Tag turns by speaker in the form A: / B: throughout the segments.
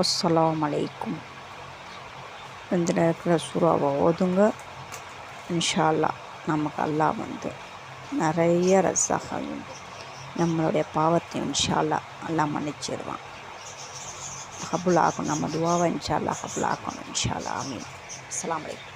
A: அஸ்ஸலாமு அலைக்கும். இதில் இருக்கிற சூறாவை ஓதுங்க. இன்ஷா அல்லாஹ் நமக்கு அல்லாஹ் வந்து நிறைய ரஸாகவும் நம்மளுடைய பாவத்தை இன்ஷா அல்லாஹ் மன்னிச்சிடுவான். கபுல் ஆகும். நம்ம துவாவை இன்ஷா அல்லாஹ் கபுல் ஆகணும். இன்ஷா அல்லாஹ். ஆமீன். அஸ்ஸலாமு அலைக்கும்.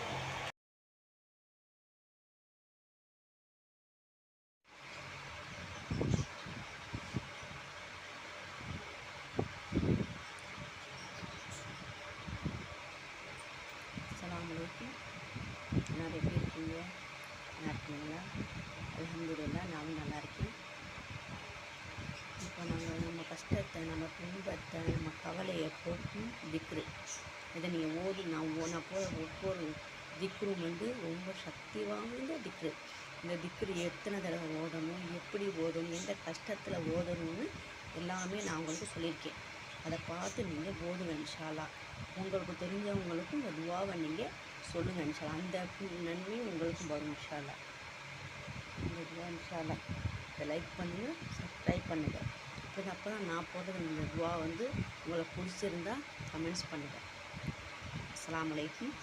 B: அஸ்ஸலாமு அலைக்கும். நிறைய பேர் இருக்கீங்க, நல்லா இருக்கீங்களா? அல்ஹம்துலில்லாஹ், நானும் நல்லா இருக்கேன். இப்போ நம்ம கஷ்டத்தை, நம்ம துன்பத்தை, நம்ம கவலையை போக்கும் திக்ரு. இதை நீங்கள் ஓதி நான் போல ஒவ்வொரு திக்ரும் வந்து ரொம்ப சக்தி வாய்ந்த திக்ரு. இந்த திக்ரு எத்தனை தடவை ஓதணும், எப்படி ஓதணும், எந்த கஷ்டத்தில் ஓதணும்னு எல்லாமே நான் உங்களுக்கு சொல்லியிருக்கேன். அதை பார்த்து நீங்கள் ஓதுங்க இன்ஷா அல்லாஹ். உங்களுக்கு தெரிஞ்சவங்களுக்கும் இந்த துவாவை நீங்கள் சொல்லுங்கள் இன்ஷா அல்லாஹ். அந்த நன்மையும் உங்களுக்கும் வரும் இன்ஷா அல்லாஹ். இந்த துவா இன்ஷா அல்லாஹ். இதை லைக் பண்ணுங்கள், சப்ஸ்கிரைப் பண்ணுங்கள். அப்போ தான் நான் போடுறது இந்த துவா வந்து உங்களுக்கு பிடிச்சிருந்தா கமெண்ட்ஸ் பண்ணுங்கள். அஸ்ஸலாமு அலைக்கும்.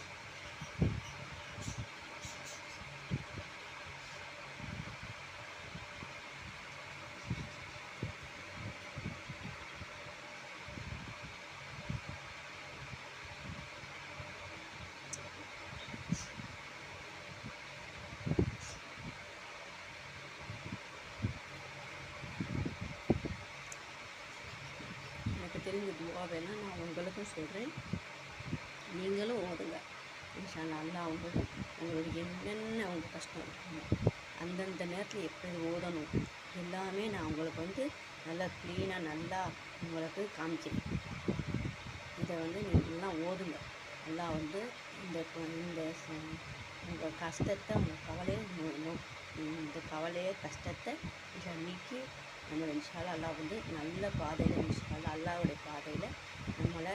B: எனக்கு தெரிஞ்ச துவாவெல்லாம் நான் உங்களுக்கும் சொல்கிறேன், நீங்களும் ஓதுங்க இன்ஷா அல்லாஹ். அல்லாஹ் உங்களுக்கு என்னென்ன உங்கள் கஷ்டம் இருக்குமோ அந்தந்த நேரத்தில் எப்படி ஓதணும் எல்லாமே நான் உங்களுக்கு வந்து நல்லா க்ளீனாக நல்லா உங்களுக்கு காமிக்கிறேன். இதை வந்து நீங்கள்லாம் ஓதுங்க. அல்லாஹ் வந்து இந்த உங்கள் கஷ்டத்தை, உங்கள் கவலையை இந்த கவலையை கஷ்டத்தை இதை நீக்கி நம்மளை இன்ஷா அல்லாஹ் அல்லாஹ் வந்து நல்ல பாதையில் இன்ஷா அல்லாஹ் அல்லாஹ்வுடைய பாதையில் நம்மளை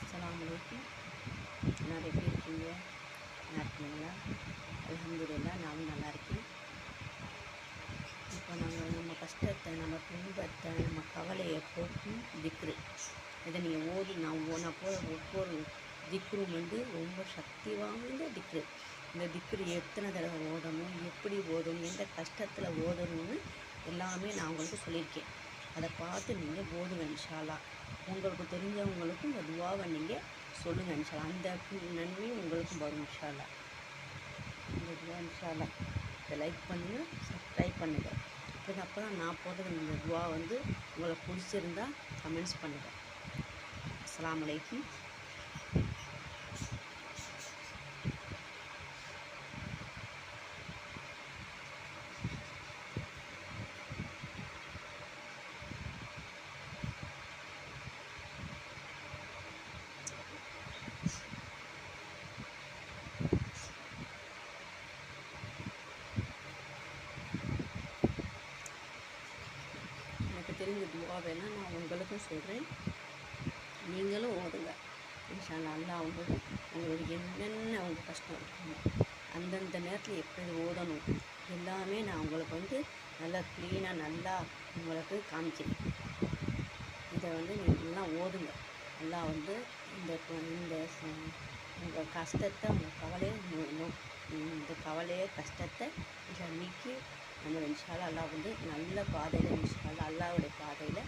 B: அஸ்ஸலாமு அலைக்கும். நிறைய பேர் இருக்கீங்க, நல்லா இருக்கீங்களா? அல்ஹம்துலில்லாஹ், நானும் நல்லா இருக்கேன். இப்போ நம்ம கஷ்டத்தை, நம்ம துன்பத்தை, நம்ம கவலையை போக்கும் திக்ரு. இதை நீங்கள் ஓதி நான் போல ஒவ்வொரு திக்ரும் வந்து ரொம்ப சக்தி வாய்ந்த திக்ரு. இந்த திக்ரு எத்தனை தடவை ஓதணும், எப்படி ஓதணும், எந்த கஷ்டத்தில் ஓதணும்னு எல்லாமே நான் உங்களுக்கு சொல்லியிருக்கேன். அதை பார்த்து நீங்கள் ஓதுங்க இன்ஷா அல்லாஹ். உங்களுக்கு தெரிஞ்சவங்களுக்கும் இந்த துவாவை நீங்கள் சொல்லுங்கள் இன்ஷா அல்லாஹ். அந்த நன்மையும் உங்களுக்கும் வரும் இன்ஷா அல்லாஹ். இந்த துவா இன்ஷா அல்லாஹ். இதை லைக் பண்ணுங்கள், சப்ஸ்கிரைப் பண்ணுங்கள். அப்போ தான் நான் போடுறது இந்த துவா வந்து உங்களுக்கு பிடிச்சிருந்தா கமெண்ட்ஸ் பண்ணுங்கள். அஸ்ஸலாமு அலைக்கும். எனக்கு தெரிஞ்ச துவாவெல்லாம் நான் உங்களுக்கும் சொல்கிறேன், நீங்களும் ஓதுங்க இன்ஷா அல்லாஹ். அல்லாஹ் உங்களுக்கு என்னென்ன உங்கள் கஷ்டம் இருக்குமோ அந்தந்த நேரத்தில் எப்படி ஓதணும் எல்லாமே நான் உங்களுக்கு வந்து நல்லா க்ளீனாக நல்லா உங்களுக்கு காமிக்கிறேன். இதை வந்து நீங்கள்லாம் ஓதுங்க. அல்லாஹ் வந்து இந்த உங்கள் கஷ்டத்தை, உங்கள் கவலையை இந்த கவலையை கஷ்டத்தை இதை நீக்கி நம்மளை இன்ஷா அல்லாஹ் அல்லாஹ் வந்து நல்ல பாதையில் இன்ஷா அல்லாஹ் அல்லாஹ்வுடைய பாதையில்